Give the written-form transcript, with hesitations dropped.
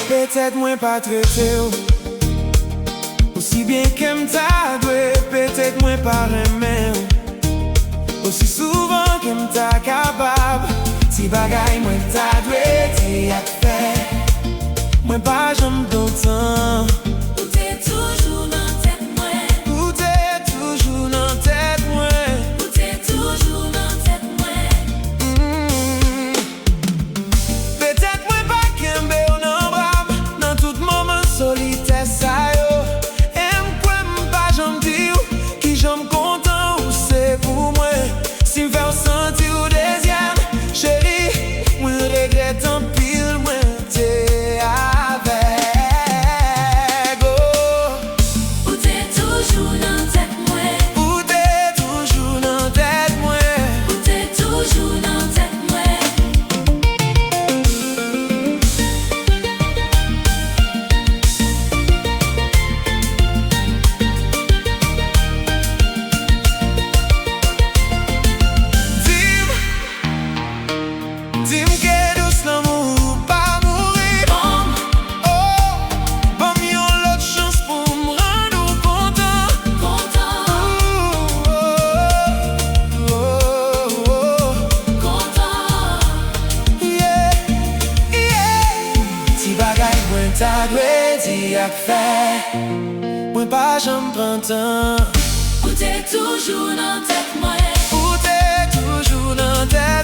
Peut-être moins pas traité aussi bien qu'aime t'a doué. Peut-être moins pas aimé aussi souvent qu'aime t'a capable. Si bagaille moins t'a doué, t'y a fait. Moins pas j'aime d'autant. Ou t'es toujours dans tête moi. Ou t'es toujours dans tête moi. Ou t'es toujours dans tête moi. Peut-être moins pas qu'aime solitaire ça yo. Aime quoi m'pas j'en dis qui j'en content ou c'est pour moi. Si m'fait sentir ou deuxième chérie, moi regrette en pile moi t'es avec. Oh. Ou t'es toujours dans tête moi. Ou t'es toujours dans tête moi. Ou t'es toujours dans tête moi. Dis-moi que douce l'amour pas mourir. Oh, pas mieux l'autre chance pour me rendre content. Content. Yeah, yeah. Si bagaille moins t'a doué, t'y a fait. Moins pas j'en prends temps. Ou t'es toujours dans tête moi. Ou t'es toujours dans tête.